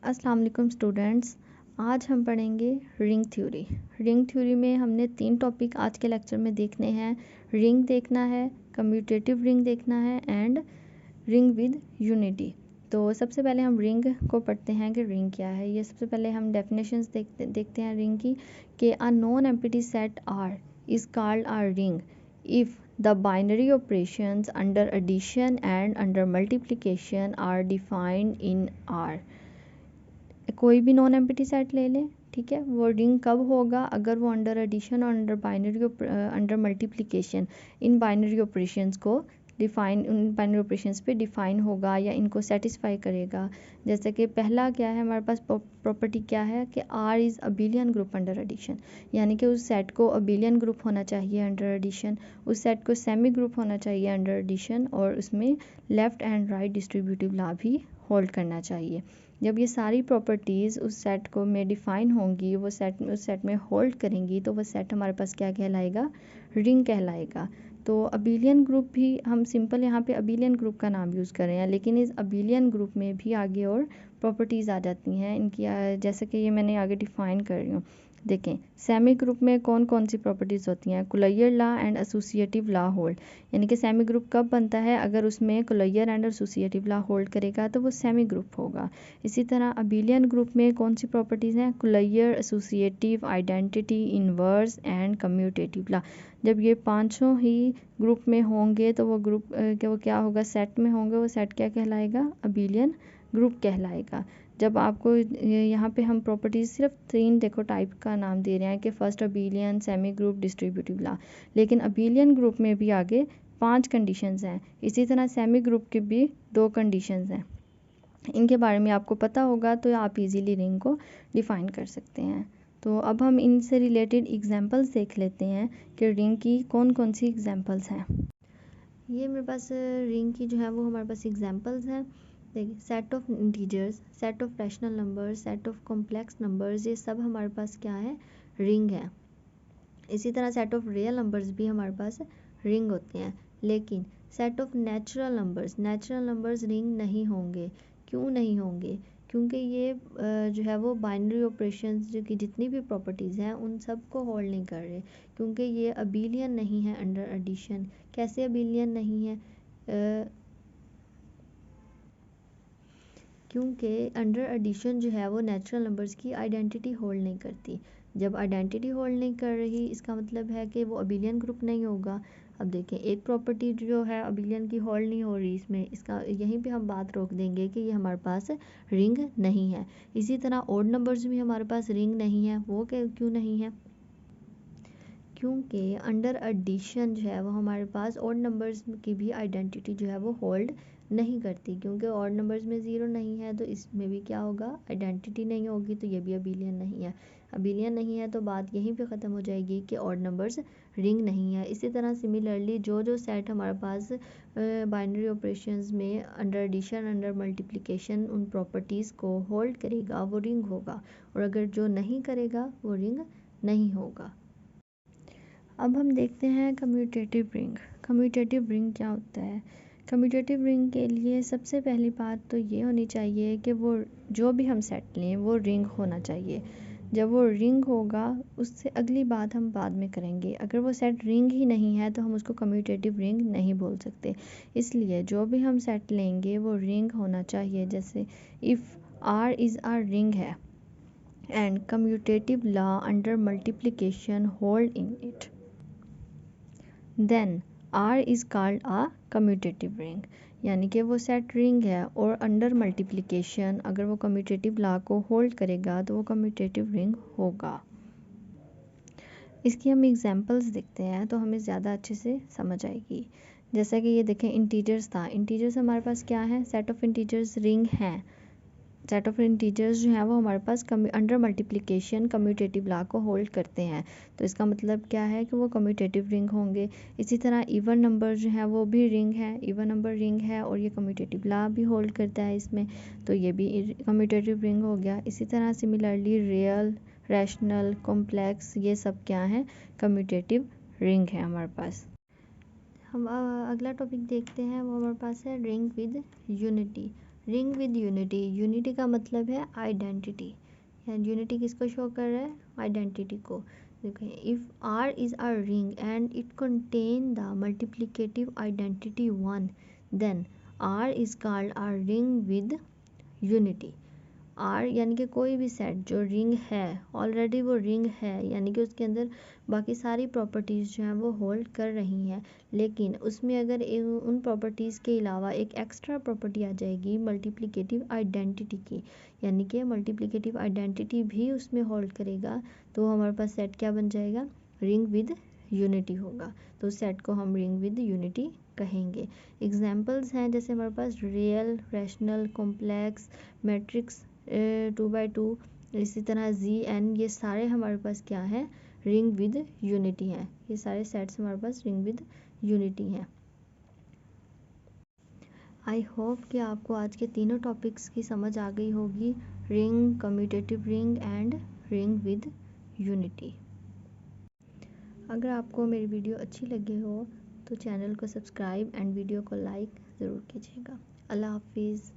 अस्सलाम वालेकुम स्टूडेंट्स। आज हम पढ़ेंगे रिंग थ्योरी। रिंग थ्योरी में हमने 3 टॉपिक आज के लेक्चर में देखने हैं। रिंग देखना है, कम्यूटेटिव रिंग देखना है एंड रिंग विद यूनिटी। तो सबसे पहले हम रिंग को पढ़ते हैं कि रिंग क्या है। ये सबसे पहले हम डेफिनेशंस देखते हैं रिंग की कि a non empty set R is called R ring if the binary operations under addition and under multiplication are defined in R। कोई भी नॉन एम्प्टी सेट ले लें, ठीक है। वो रिंग कब होगा? अगर वो अंडर एडिशन और under multiplication in binary operations को इन बाइनरी ऑपरेशंस पे डिफाइन होगा या इनको सेटिस्फाई करेगा। जैसे कि पहला क्या है हमारे पास प्रॉपर्टी क्या है कि R is abelian group under addition, यानी कि उस सेट को अबिलियन ग्रुप होना चाहिए अंडर एडिशन, उस सेट को सेमी ग्रुप होना चाहिए अंडर एडिशन और उसमें left and right distributive law भी होल्ड करना चाहिए। जब ये सारी प्रॉपर्टीज़ उस सेट को में डिफ़ाइन होंगी, वो सेट उस सेट में होल्ड करेंगी, तो वो सेट हमारे पास क्या कहलाएगा? रिंग कहलाएगा। तो अबिलियन ग्रुप भी हम सिंपल यहाँ पे अबिलियन ग्रुप का नाम यूज़ कर रहे हैं, लेकिन इस अबिलियन ग्रुप में भी आगे और प्रॉपर्टीज़ आ जाती हैं इनकी, जैसे कि ये मैंने आगे डिफ़ाइन कर रही हूँ। देखें सेमी ग्रुप में कौन कौन सी प्रॉपर्टीज़ होती हैं? Closure law and associative law hold, यानी कि सेमी ग्रुप कब बनता है? अगर उसमें closure and associative law hold करेगा तो वो सेमी ग्रुप होगा। इसी तरह अबिलियन ग्रुप में कौन सी प्रॉपर्टीज़ हैं? Closure, associative, identity, inverse and commutative law. जब ये पांचों ही ग्रुप में होंगे तो वो ग्रुप वो क्या होगा? सेट में होंगे, वो सेट क्या कहलाएगा? अबिलियन ग्रुप कहलाएगा। जब आपको यहाँ पे हम प्रॉपर्टीज़ सिर्फ 3 देखो टाइप का नाम दे रहे हैं कि first abelian, semi group, distributive law, लेकिन अबिलियन ग्रुप में भी आगे 5 कंडीशंस हैं। इसी तरह सेमी ग्रुप के भी 2 कंडीशंस हैं। इनके बारे में आपको पता होगा तो आप इजीली रिंग को डिफ़ाइन कर सकते हैं। तो अब हम इनसे रिलेटेड एग्जांपल्स देख लेते हैं कि रिंग की कौन कौन सी एग्जांपल्स हैं। ये मेरे पास रिंग की जो है वो हमारे पास एग्जांपल्स हैं। देखिए set of integers, set of rational numbers, set of complex numbers, ये सब हमारे पास क्या है? रिंग है। इसी तरह सेट ऑफ रियल नंबर्स भी हमारे पास रिंग होते हैं, लेकिन set of natural numbers ring नहीं होंगे। क्यों नहीं होंगे? क्योंकि ये जो है वो बाइनरी ऑपरेशंस जो कि जितनी भी प्रॉपर्टीज़ हैं उन सब को होल्ड नहीं कर रहे, क्योंकि ये अबिलियन नहीं है अंडर एडिशन। कैसे अबिलियन नहीं है? क्योंकि अंडर एडिशन जो है वो नेचुरल नंबर्स की आइडेंटिटी होल्ड नहीं करती। जब आइडेंटिटी होल्ड नहीं कर रही, इसका मतलब है कि वो अबिलियन ग्रुप नहीं होगा। अब देखें एक प्रॉपर्टी जो है अबिलियन की होल्ड नहीं हो रही इसमें, इसका यहीं पे हम बात रोक देंगे कि ये हमारे पास रिंग नहीं है। इसी तरह ओड नंबर्स भी हमारे पास रिंग नहीं है। वो क्यों नहीं है? क्योंकि अंडर एडिशन जो है वो हमारे पास ऑड नंबर्स की भी आइडेंटिटी जो है वो होल्ड नहीं करती, क्योंकि ऑड नंबर्स में 0 नहीं है तो इसमें भी क्या होगा? आइडेंटिटी नहीं होगी, तो ये भी अबिलियन नहीं है। अबिलियन नहीं है तो बात यहीं पे ख़त्म हो जाएगी कि ऑड नंबर्स रिंग नहीं है। इसी तरह सिमिलरली जो सेट हमारे पास बाइनरी ऑपरेशंस में अंडर एडिशन, अंडर मल्टीप्लिकेशन उन प्रॉपर्टीज़ को होल्ड करेगा वो रिंग होगा, और अगर जो नहीं करेगा वो रिंग नहीं होगा। अब हम देखते हैं कम्यूटेटिव रिंग। कम्यूटेटिव रिंग क्या होता है? कम्यूटेटिव रिंग के लिए सबसे पहली बात तो ये होनी चाहिए कि वो जो भी हम सेट लें वो रिंग होना चाहिए। जब वो रिंग होगा उससे अगली बात हम बाद में करेंगे। अगर वो सेट रिंग ही नहीं है तो हम उसको कम्यूटेटिव रिंग नहीं बोल सकते। इसलिए जो भी हम सेट लेंगे वो रिंग होना चाहिए। जैसे if R is a ring है and commutative law under multiplication hold in it, then R is called a commutative ring, यानी कि वो सेट रिंग है और अंडर मल्टीप्लिकेशन अगर वो कम्यूटेटिव लॉ को होल्ड करेगा तो वो कम्यूटेटिव रिंग होगा। इसकी हम एग्जांपल्स देखते हैं तो हमें ज़्यादा अच्छे से समझ आएगी। जैसा कि ये देखें इंटीजर्स था, इंटीजर्स हमारे पास क्या है? सेट ऑफ इंटीजर्स रिंग हैं। सेट ऑफ इंटीजर्स जो है वो हमारे पास अंडर मल्टीप्लिकेशन कम्यूटेटिव लॉ को होल्ड करते हैं, तो इसका मतलब क्या है कि वो कम्यूटेटिव रिंग होंगे। इसी तरह इवन नंबर जो है वो भी रिंग है, इवन नंबर रिंग है और ये कम्यूटेटिव लॉ भी होल्ड करता है इसमें, तो ये भी कम्यूटेटिव रिंग हो गया। इसी तरह सिमिलरली रियल, रैशनल, कॉम्प्लेक्स, ये सब क्या है? कम्यूटेटिव रिंग है हमारे पास। हम अगला टॉपिक देखते हैं, वो हमारे पास है ring with unity. Ring with unity, unity का मतलब है आइडेंटिटी, यानी यूनिटी किसको शो कर रहा है, आइडेंटिटी को। देखें, if R is a ring and it contain the multiplicative identity 1 then R is called a ring with unity. R यानी कि कोई भी सेट जो रिंग है, ऑलरेडी वो रिंग है, यानी कि उसके अंदर बाकी सारी प्रॉपर्टीज़ जो हैं वो होल्ड कर रही हैं, लेकिन उसमें अगर उन प्रॉपर्टीज़ के अलावा एक एक्स्ट्रा प्रॉपर्टी आ जाएगी मल्टीप्लिकेटिव आइडेंटिटी की, यानी कि मल्टीप्लिकेटिव आइडेंटिटी भी उसमें होल्ड करेगा, तो हमारे पास सेट क्या बन जाएगा, रिंग विद यूनिटी होगा। तो सेट को हम रिंग विद यूनिटी कहेंगे। एग्जाम्पल्स हैं जैसे हमारे पास real, rational, complex, matrix 2x2, इसी तरह ZN, ये सारे हमारे पास क्या हैं, रिंग विद यूनिटी हैं। ये सारे सेट्स हमारे पास रिंग विद यूनिटी हैं। आई होप कि आपको आज के तीनों टॉपिक्स की समझ आ गई होगी, ring, commutative ring and ring with unity. अगर आपको मेरी वीडियो अच्छी लगी हो तो चैनल को सब्सक्राइब एंड वीडियो को लाइक ज़रूर कीजिएगा। अल्लाह हाफिज़।